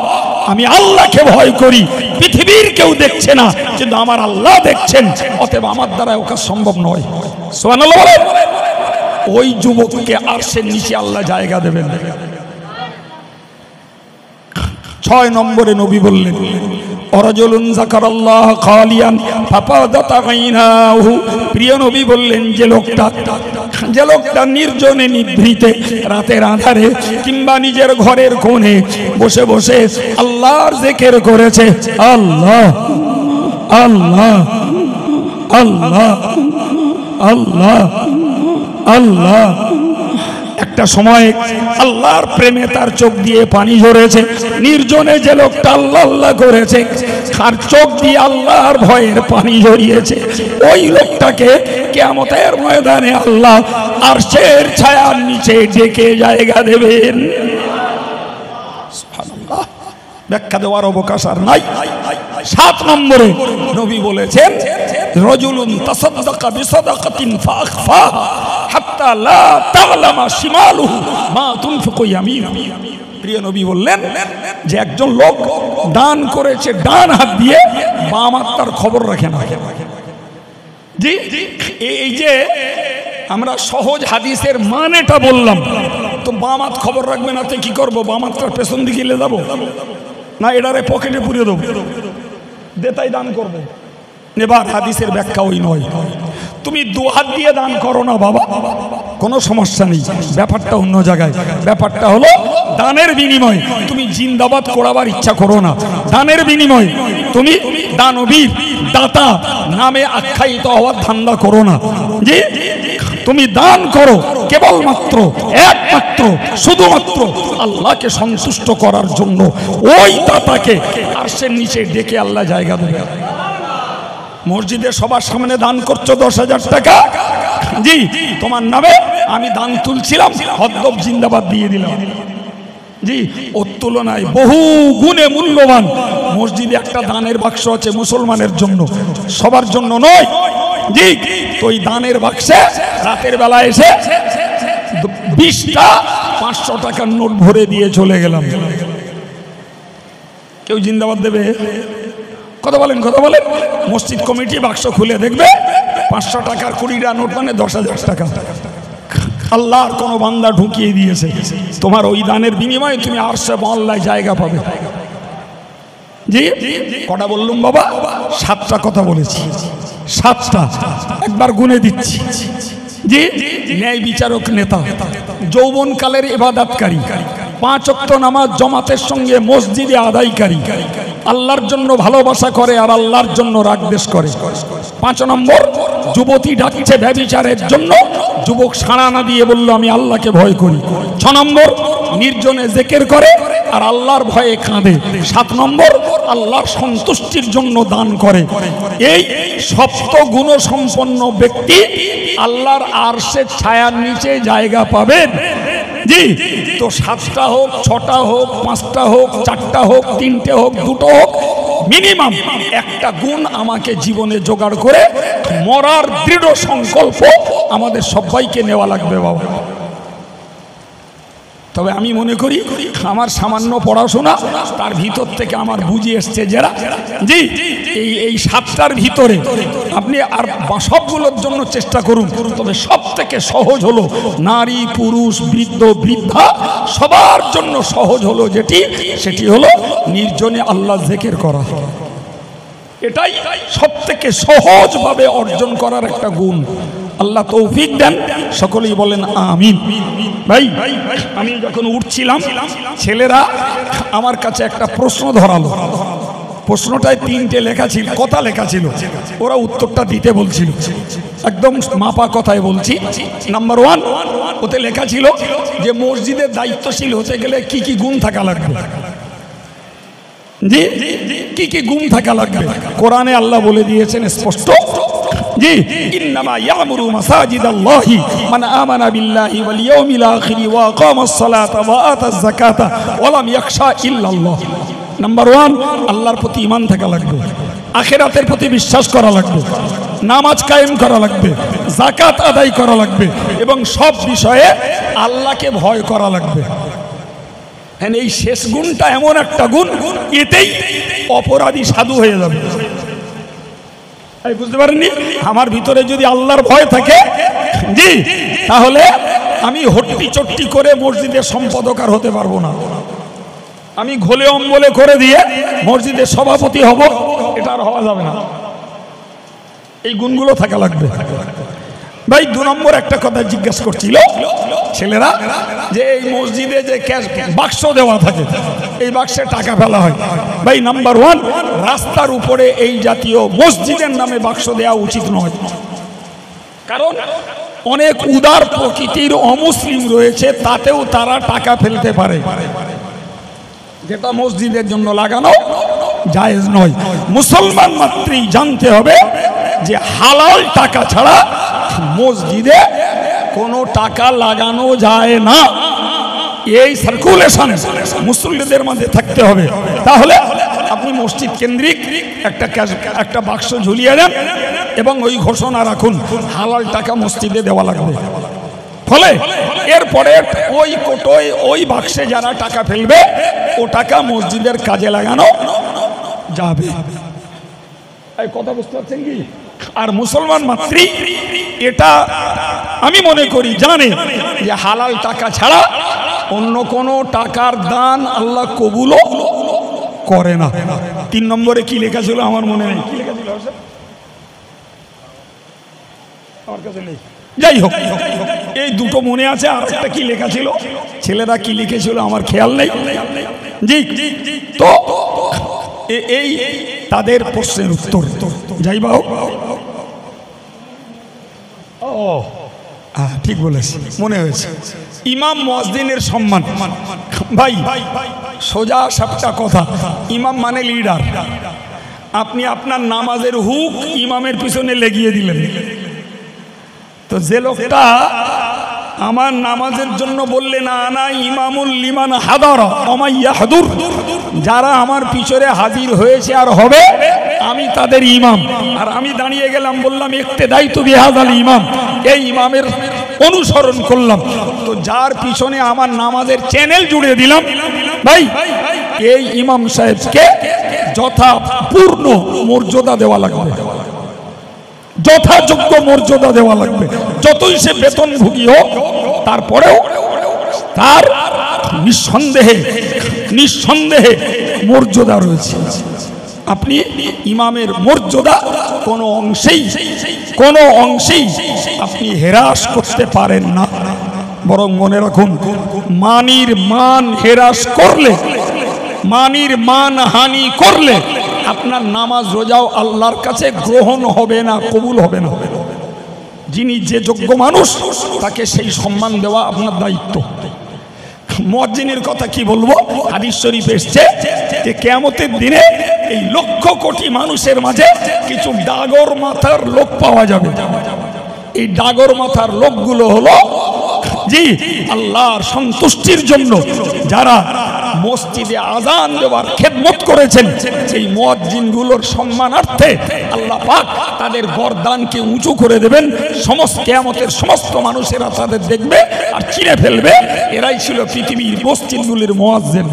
A: আমি আল্লাহকে ভয় করি, পৃথিবীর কেউ দেখছে না কিন্তু আমার আল্লাহ দেখছেন, অতএব আমার দ্বারা ওকে সম্ভব নয়। সুবহানাল্লাহ বলেন। ওই যুবককে আরশের নিচে আল্লাহ জায়গা দেবেন। 6 নম্বরে নবী বললেন, অরাজুলুন যাকারাল্লাহ খালিয়ান ফাফাদাত আইনাহু, প্রিয় নবী বললেন যে লোকটা নির্জনে নিভৃতে রাতের আঁধারে কিংবা নিজের ঘরের কোণে বসে বসে আল্লাহর জিকির করেছে, আল্লাহ আল্লাহ আল্লাহ আল্লাহ আল্লাহ, একটা সময় আল্লাহর প্রেমে তার চোখ দিয়ে পানি ঝরেছে। নির্জনে যে লোকটা আল্লাহ আল্লাহ করেছে তার চোখ দিয়ে আল্লাহর ভয়ের পানি ঝরিয়েছে, ওই লোকটাকে কিয়ামতের ময়দানে আল্লাহ আরশের ছায়ার নিচে ডেকে জায়গা দেবেন। সুবহানাল্লাহ, ব্যাখ্যা দেওয়ার অবকাশ আর নাই। 7 নম্বরে নবী বলেছেন, রাজুলুন তাসাদদাকা বিসাদাকাতিন ফাআখফাহা হাত্তা লা তা'লামা শিমালুহু মা তুনফিকু ইয়ামিনুহু। প্রিয় নবী বললেন যে একজন লোক দান করেছে ডান হাত দিয়ে, বাম হাত তার খবর রাখে না। জি, এই যে আমরা সহজ হাদিসের মানেটা বললাম, তো বাম হাত খবর রাখবে না তো কি করবো? বাম হাতটার পেছন দিকে এলে যাবো না এটারে পকেটে পুড়িয়ে দেবো, দেতাই দান করবো? এবার হাদিসের ব্যাখ্যা ওই নয়। তুমি 2 হাত দিয়ে দান করো না বাবা, কোনো সমস্যা নেই, ব্যাপারটা অন্য জায়গায়। ব্যাপারটা হলো দানের বিনিময় তুমি জিন্দাবাদ করাবার ইচ্ছা করো না, দানের বিনিময় তুমি দানবীর দাতা নামে আখ্যায়িত হওয়ার ধান্দা করো না। জি, তুমি দান করো কেবলমাত্র একমাত্র শুধুমাত্র আল্লাহকে সন্তুষ্ট করার জন্য, ওই দাতাকে আরশের নিচে ডেকে আল্লাহ জায়গা দেবে। মসজিদে সবার সামনে দান করছো 10,000 টাকা, জি তোমার নামে আমি দান তুলছিলাম, হদ্দব জিন্দাবাদ দিয়ে দিলাম। জি, ওর তুলনায় বহু গুণে মূল্যবান মসজিদে একটা দানের বাক্স আছে মুসলমানের জন্য, সবার জন্য নয়। জি, তো ওই দানের বাক্সে রাতের বেলা এসে 20টা 500 টাকার নোট ভরে দিয়ে চলে গেলাম। কেউ জিন্দাবাদ দেবে? কথা বলেন, কথা বলেন। মসজিদ কমিটি বাক্স খুলে দেখবে 500 টাকার 20টা নোট মানে 10,000 টাকা আল্লাহর কোন বান্দা ঢুকিয়ে দিয়েছে। তোমার ওই দানের বিনিময়ে তুমি আরশে আল্লাহ জায়গা পাবে। জি, কটা বললুম বাবা? 7টা কথা বলেছি, 7টা একবার গুনে দিচ্ছি। জি, ন্যায় বিচারক নেতা, যৌবনকালের ইবাদতকারী, 5 ওয়াক্ত নামাজ জামাতের সঙ্গে মসজিদে আদায়কারী, আল্লাহর জন্য ভালোবাসা করে আর আল্লাহর জন্য রাগ দেশ করে। 5 নম্বর, যুবতী ডাকছে ব্যভিচারের জন্য, যুবক সাড়া না দিয়ে বলল আমি আল্লাহকে ভয় করি। 6 নম্বর, নির্জনে জিকির করে আর আল্লাহর ভয়ে কাঁদে। 7 নম্বর, আল্লাহর সন্তুষ্টির জন্য দান করে। এই সপ্ত গুণ সম্পন্ন ব্যক্তি আল্লাহর আরশের ছায়ার নিচে জায়গা পাবেন। জি, তো 7টা হোক, 6টা হোক, 5টা হোক, 4টা হোক, 3টে হোক, 2টো হোক, মিনিমাম একটা গুণ আমাকে জীবনে জোগাড় করে মরার দৃঢ় সংকল্প আমাদের সবাইকে নেওয়া লাগবে বাবা। তবে আমি মনে করি আমার সামান্য পড়াশোনা তার ভিতর থেকে আমার বুঝে এসছে যারা জি এই 7টার ভিতরে আপনি আর সবগুলোর জন্য চেষ্টা করুন, তবে সব থেকে সহজ হলো নারী পুরুষ বৃদ্ধ বৃদ্ধা সবার জন্য সহজ হলো সেটি হলো নির্জনে আল্লাহ জিকির করা। এটাই সব থেকে সহজভাবে অর্জন করার একটা গুণ। আল্লাহ তৌফিক দেন, সকলেই বলেন আমিন। ভাই আমি যখন উঠছিলাম ছেলেরা আমার কাছে একটা প্রশ্ন ধরালো, প্রশ্নটায় 3টে লেখা ছিল, কথা লেখা ছিল, ওরা উত্তরটা দিতে বলছিল, একদম মাপা কথায় বলছি। নাম্বার 1 ওতে লেখা ছিল যে মসজিদের দায়িত্বশীল হতে গেলে কি কি গুণ থাকা লাগবে। জি কি কি গুণ থাকা লাগবে? কোরআনে আল্লাহ বলে দিয়েছেন স্পষ্ট, জি ইন্নামা ইয়ামুরু মাসাজিদাল্লাহি মান আমানা বিল্লাহি ওয়াল ইয়াউমিল আখির ওয়া আকামাস সালাতা ওয়া আতাজ যাকাতা ওয়া লাম ইয়াখশা ইল্লাল্লাহ। নাম্বার 1 আল্লাহর প্রতি ঈমান থাকা লাগবে, আখিরাতের প্রতি বিশ্বাস করা লাগবে, নামাজ কায়েম করা লাগবে, যাকাত আদায় করা লাগবে এবং সব বিষয়ে আল্লাহকে ভয় করা লাগবে। এই শেষ গুণটা এমন একটা গুণ, এতেই অপরাধী সাধু হয়ে যাবে। বুঝতে পারেননি? আমার ভিতরে যদি আল্লাহর ভয় থাকে জি তাহলে আমি হট্টি চট্টি করে মসজিদের সম্পাদক হতে পারবো না, আমি ঘোলে অম্বলে করে দিয়ে মসজিদের সভাপতি হব, এটা আর হওয়া যাবে না। এই গুণগুলো থাকা লাগবে। ভাই 2 নম্বর একটা কথা জিজ্ঞাসা করছিল ছেলেরা যে এই মসজিদে যে ক্যাশ বাক্স দেওয়া থাকে, এই বাক্সে টাকা ফেলা হয়। ভাই নাম্বার 1 রাস্তার উপরে এই জাতীয় মসজিদের নামে বাক্স দেওয়া উচিত নয়, কারণ অনেক উদার প্রকৃতির অমুসলিম রয়েছে, তাতেও তারা টাকা ফেলতে পারে, যেটা মসজিদের জন্য লাগানো জায়েজ নয়। মুসলমান মাত্রই জানতে হবে যে হালাল টাকা ছাড়া মসজিদে কোনো টাকা লাগানো যায় না। এই সার্কুলেশন মুসল্লিদের মধ্যে থাকতে হবে। তাহলে আপনি মসজিদ কেন্দ্রিক একটা বাক্স ঝুলিয়ে দেন এবং ওই ঘোষণা রাখুন হালাল টাকা মসজিদে দেওয়া লাগবে। ফলে এরপরে ওই কোটোয় ওই বাক্সে যারা টাকা ফেলবে ও টাকা মসজিদের কাজে লাগানো যাবে। এই কথা বুঝতে পারছেন কি? আর মুসলমান মাত্রই এটা আমি মনে করি জানে যে হালাল টাকা ছাড়া অন্য কোনো টাকার দান আল্লাহ কবুলও করে না। 3 নম্বরে কি লেখা ছিল আমার মনে নেই, কি লেখা ছিল আমার কাছে নেই, যাই হোক এই দুটো মনে আছে। আর একটা কি লেখা ছিল, ছেলেরা কি লিখেছিল আমার খেয়াল নেই। জি তো এই তাদের প্রশ্নের উত্তর যাই বা হোক। ও ঠিক বলেছি, মনে হয়েছে। ইমাম মুয়াজ্জিনের সম্মান। ভাই সোজা সাপটা কথা, ইমাম মানে লিডার। আপনি আপনার নামাজের হুক ইমামের পিছনে লেগিয়ে দিলেন, তো যে লোকটা আমার নামাজের জন্য বললে না আনা ইমামুল লিমান হাদারা ওমা ইয়াহদুর, যারা আমার পিছনে হাজির হয়েছে আর হবে আমি তাদের ইমাম, আর আমি দাঁড়িয়ে গেলাম বললাম ইক্তেদাইতু বিহাযাল ইমাম, এই ইমামের অনুসরণ করলাম, তো যার পিছনে আমার নামাজের চ্যানেল জুড়ে দিলাম, ভাই এই ইমাম সাহেবকে যথাপূর্ণ মর্যাদা দেওয়া লাগবে, যথাযোগ্য মর্যাদা দেওয়া লাগবে। যতই সে বেতনভোগী হোক তারপরেও তার নিঃসন্দেহে মর্যাদা রয়েছে। আপনি ইমামের মর্যাদা কোনো অংশেই আপনি হেরাস করতে পারেন না, বরং মনে রাখুন মানির মান হেরাস করলে, মানির মান হানি করলে আপনার নামাজ রোজাও আল্লাহর কাছে গ্রহণ হবে না, কবুল হবে না। যিনি যে যোগ্য মানুষ তাকে সেই সম্মান দেওয়া আপনার দায়িত্ব। মুয়াজ্জিনের কথা কি বলবো, হাদিস শরীফে এসেছে যে কিয়ামতের দিনে এই লক্ষ কোটি মানুষের মাঝে কিছু ডাগর মাথার লোক পাওয়া যাবে। এই ডাগর মাথার লোকগুলো হলো জি আল্লাহর সন্তুষ্টির জন্য যারা মসজিদে আজান দেওয়ার খেদমত করেছেন, সেই মুয়াজ্জিনগুলোর সম্মানার্থে আল্লাহ পাক তাদের গর্দানকে উঁচু করে দেবেন। কিয়ামতের সমস্ত মানুষেরা তাদের দেখবে আর চিনে ফেলবে, এরাই ছিল পৃথিবীর মসজিদগুলির মুয়াজ্জিন।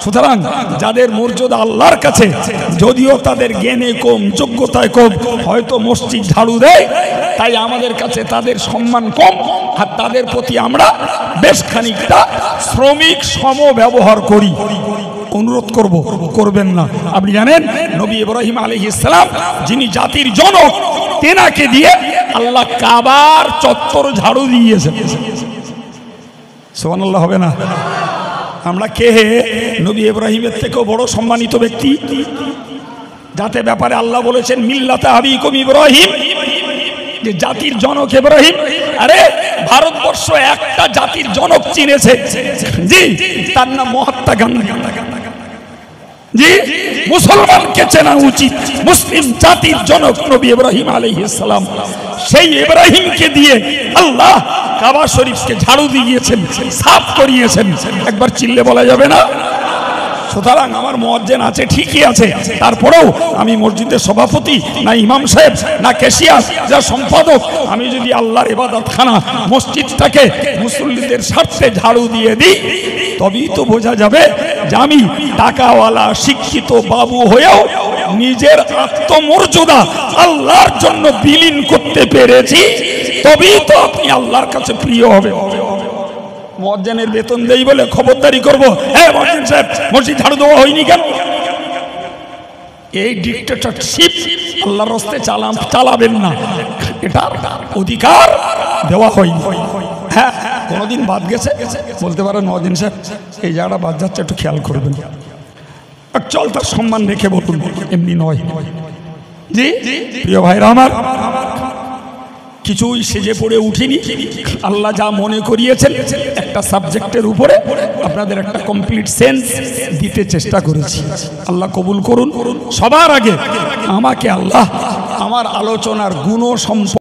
A: সুতরাং যাদের মর্যাদা আল্লাহর কাছে, যদিও তাদের জ্ঞানে কম, যোগ্যতায় কম, হয়তো মসজিদ ঝাড়ু দেয়, তাই আমাদের কাছে তাদের সম্মান কম, আর তাদের প্রতি আমরা বেশ খানিকটা শ্রমিক সম ব্যবহার করি। অনুরোধ করব, করবেন না। আপনি জানেন নবী ইব্রাহিম আলাইহিস সালাম, যিনি জাতির জনক, তেনাকে দিয়ে আল্লাহ কাবার চত্বর ঝাড়ু দিয়েছেন। সুবহানাল্লাহ হবে না? আমরা কে নবী ইব্রাহিমের থেকেও বড় সম্মানিত ব্যক্তি, যাতে ব্যাপারে আল্লাহ বলেছেন মিল্লাতা আবিকুম ইব্রাহিম, যে জাতির জনক ইব্রাহিম। আরে ভারতবর্ষ একটা জাতির জনক চিনেছে, জি, তার নাম মহাত্মা গান্ধী। জি, মুসলমানকে চেনা উচিত মুসলিম জাতির জনক নবী ইব্রাহিম আলাইহিস সালাম। সেই ইব্রাহিমকে দিয়ে আল্লাহ কাবা শরীফকে ঝাড়ু দিয়েছেন, সাফ করিয়েছেন। একবার চিল্লে বলা যাবে না? সুতরাং আমার মুয়াজ্জিন আছে, ঠিকই আছে, তারপরেও আমি মসজিদের সভাপতি না ইমাম সাহেব না ক্যাশিয়ার যা সম্পাদক, আমি যদি আল্লাহর ইবাদতখানা মসজিদটাকে মুসল্লিদের স্বার্থে ঝাড়ু দিয়ে দিই, তবেই তো বোঝা যাবে যে আমি টাকাওয়ালা শিক্ষিত বাবু হয়েও নিজের আত্মমর্যাদা আল্লাহর জন্য বিলীন করতে পেরেছি, তবেই তো আপনি আল্লাহর কাছে প্রিয় হবে। মুয়াজ্জিনের বেতন দেই বলে খবরদারি করব, হ্যাঁ মুয়াজ্জিন সাহেব মসজিদ ঝাড়ু দেওয়া হয়নি কেন? এই ডিক্টেটরশিপ আল্লাহর রাস্তায় চালাবেন না, এটা অধিকার দেওয়া হয়নি। হ্যাঁ, কোনোদিন বাদ গেছে বলতে পারেন মুয়াজ্জিন সাহেব এই জায়গাটা বাদ যাচ্ছে, একটু খেয়াল করবেন। চল তার সম্মান রেখে বলুন, এমনি নয়। জি প্রিয় ভাইরা আমার, কিছুই সেজে পড়ে উঠিনি। আল্লাহ যা মনে করিয়েছেন একটা সাবজেক্টের উপরে আপনাদের একটা কমপ্লিট সেন্স দিতে চেষ্টা করেছি। আল্লাহ কবুল করুন। সবার আগে আমাকে আল্লাহ আমার আলোচনার গুণ সম্পর্কে